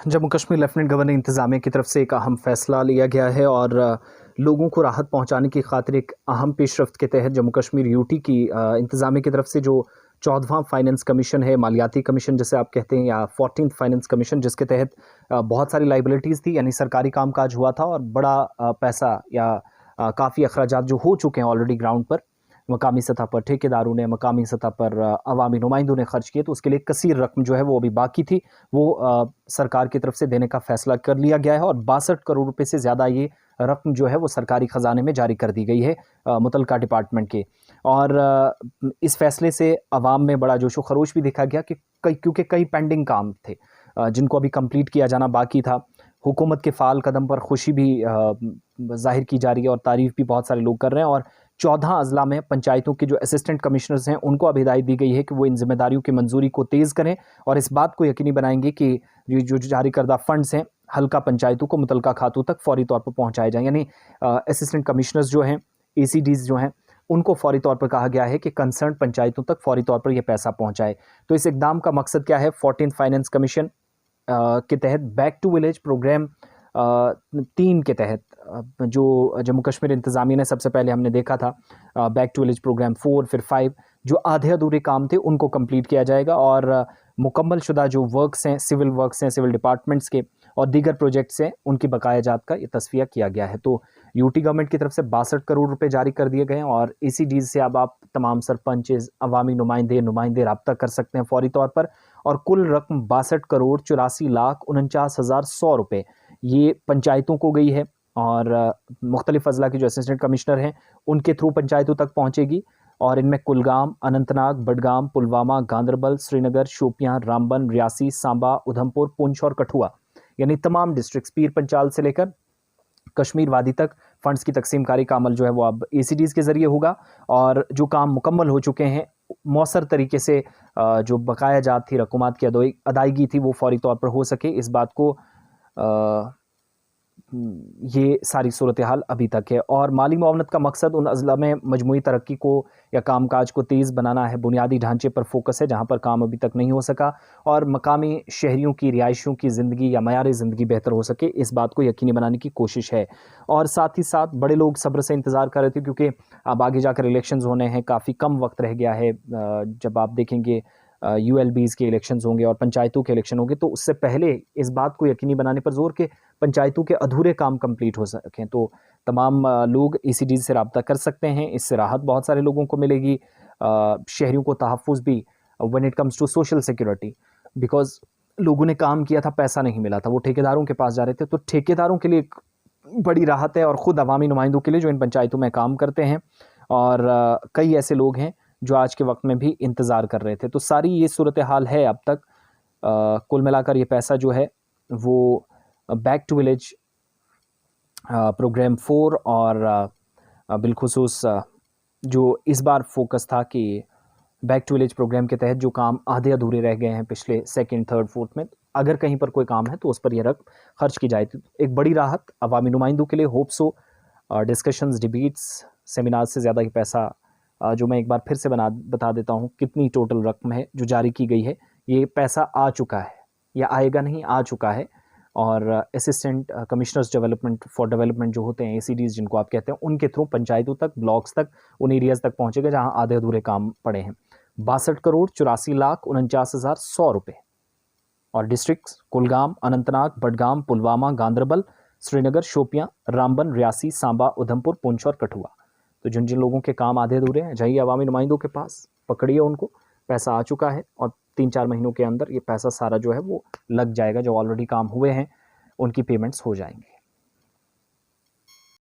Jammu Kashmir lieutenant governor इंतज़ामिया की तरफ से एक अहम फैसला लिया गया है और लोगों को राहत पहुंचाने की खातिर एक अहम पेशरफ्त के तहत जम्मू कश्मीर यूटी की इंतज़ामिया की तरफ से जो 14वां फाइनेंस कमीशन है, मालियाती कमीशन जिसे आप कहते हैं, या 14th फाइनेंस कमीशन, जिसके तहत बहुत सारी लाइबिलिटीज़ थी, यानी सरकारी कामकाज हुआ था और बड़ा पैसा या काफ़ी अखराजात जो हो चुके हैं ऑलरेडी ग्राउंड पर, मकामी सतह पर ठेकेदारों ने, मकामी सतह पर अवामी नुमाइंदों ने खर्च किए, तो उसके लिए कसीर रकम जो है वो अभी बाकी थी, वो सरकार की तरफ से देने का फैसला कर लिया गया है और 62 करोड़ रुपए से ज़्यादा ये रकम जो है वो सरकारी ख़जाने में जारी कर दी गई है मुतलका डिपार्टमेंट के। और इस फैसले से अवाम में बड़ा जोशो खरोश भी देखा गया कि क्योंकि कई पेंडिंग काम थे जिनको अभी कंप्लीट किया जाना बाकी था। हुकूमत के फ़ाल कदम पर खुशी भी ज़ाहिर की जा रही है और तारीफ़ भी बहुत सारे लोग कर रहे हैं। और 14 अज़ला में पंचायतों के जो असिस्टेंट कमिश्नर्स हैं उनको अब हिदायत दी गई है कि वो इन जिम्मेदारियों की मंजूरी को तेज़ करें और इस बात को यकीनी बनाएंगे कि ये जो जारी करदा फंड्स हैं हल्का पंचायतों को मुतलका खातों तक फौरी तौर पर पहुँचाए जाएँ। यानी असिस्टेंट कमिश्नर्स जो हैं, ACDs जो हैं, उनको फौरी तौर पर कहा गया है कि कंसर्न पंचायतों तक फौरी तौर पर यह पैसा पहुँचाए। तो इस इकदाम का मकसद क्या है? 14th फाइनेंस कमीशन के तहत बैक टू विलेज प्रोग्राम 3 के तहत जो जम्मू कश्मीर इंतज़ामिया ने सबसे पहले हमने देखा था, बैक टू विलेज प्रोग्राम 4, फिर 5, जो आधे अधूरे काम थे उनको कंप्लीट किया जाएगा और मुकम्मल शुदा जो वर्क्स हैं, सिविल डिपार्टमेंट्स के और दीगर प्रोजेक्ट्स हैं, उनकी बकाया जात का ये तस्फिया किया गया है। तो यूटी गवर्नमेंट की तरफ से 62 करोड़ रुपए जारी कर दिए गए हैं और ACDs से अब आप तमाम सरपंचेस, अवामी नुमाइंदे रब्ता कर सकते हैं फौरी तौर पर। और कुल रकम 62 करोड़ 84 लाख 49,100 रुपये ये पंचायतों को गई है और मुख्तलिफ अज़ला के जो असिस्टेंट कमिश्नर हैं उनके थ्रू पंचायतों तक पहुँचेगी। और इनमें कुलगाम, अनंतनाग, बडगाम, पुलवामा, गांदरबल, श्रीनगर, शोपियां, रामबन, रियासी, सांबा, उधमपुर, पुंछ और कठुआ, यानी तमाम डिस्ट्रिक्ट्स, पीर पंचाल से लेकर कश्मीर वादी तक फंड्स की तकसीमकारी का अमल जो है वो अब ACDs के ज़रिए होगा। और जो काम मुकम्मल हो चुके हैं मौसर तरीके से जो बकाया जात थी, रकूमात की अदायगी थी, वो फौरी तौर पर हो सके, इस बात को ये सारी सूरत हाल अभी तक है। और माली मुआवनत का मकसद उन अज़ला में मजमूई तरक्की को या कामकाज को तेज़ बनाना है, बुनियादी ढांचे पर फोकस है जहाँ पर काम अभी तक नहीं हो सका और मकामी शहरियों की रिहायशियों की ज़िंदगी या मयार ज़िंदगी बेहतर हो सके, इस बात को यकीनी बनाने की कोशिश है। और साथ ही साथ बड़े लोग सब्र से इंतज़ार कर रहे थे क्योंकि अब आगे जाकर इलेक्शंस होने हैं, काफ़ी कम वक्त रह गया है। जब आप देखेंगे ULBs के इलेक्शंस होंगे और पंचायतों के इलेक्शन होंगे, तो उससे पहले इस बात को यकीनी बनाने पर जोर के पंचायतों के अधूरे काम कंप्लीट हो सकें। तो तमाम लोग ACDs से रब्ता कर सकते हैं, इससे राहत बहुत सारे लोगों को मिलेगी। शहरियों को तहफ़्फ़ुज़ भी when it comes to social security, because लोगों ने काम किया था, पैसा नहीं मिला था, वो ठेकेदारों के पास जा रहे थे, तो ठेकेदारों के लिए एक बड़ी राहत है और ख़ुद अवामी नुमाइंदों के लिए जो इन पंचायतों में काम करते हैं। और कई ऐसे लोग हैं जो आज के वक्त में भी इंतज़ार कर रहे थे। तो सारी ये सूरत हाल है अब तक। कुल मिलाकर ये पैसा जो है वो बैक टू विलेज प्रोग्राम 4 और बिलखुसूस जो इस बार फोकस था कि बैक टू विलेज प्रोग्राम के तहत जो काम आधे अधूरे रह गए हैं पिछले 2nd, 3rd, 4th में, अगर कहीं पर कोई काम है तो उस पर यह रकम खर्च की जाए। तो एक बड़ी राहत अवामी नुमाइंदों के लिए। Hope so discussions, debates, seminar से ज़्यादा ही पैसा, जो मैं एक बार फिर से बता देता हूँ कितनी टोटल रकम है जो जारी की गई है। ये पैसा आ चुका है या आएगा नहीं, आ चुका है। और असिस्टेंट कमिश्नर्स फॉर डेवलपमेंट जो होते हैं, ACDs जिनको आप कहते हैं, उनके थ्रू पंचायतों तक, ब्लॉक्स तक, उन एरियाज़ तक पहुँचेगा जहाँ आधे अधूरे काम पड़े हैं। 62 करोड़ 84 लाख 49,100 रुपये। और डिस्ट्रिक्ट्स कुलगाम, अनंतनाग, बडगाम, पुलवामा, गांदरबल, श्रीनगर, शोपियां, रामबन, रियासी, सांबा, उधमपुर, पुंछ और कठुआ। तो जिन जिन लोगों के काम आधे अधूरे हैं, जाइए अवामी नुमाइंदों के पास, पकड़िए उनको, पैसा आ चुका है और 3-4 महीनों के अंदर ये पैसा सारा जो है वो लग जाएगा। जो ऑलरेडी काम हुए हैं उनकी पेमेंट्स हो जाएंगी।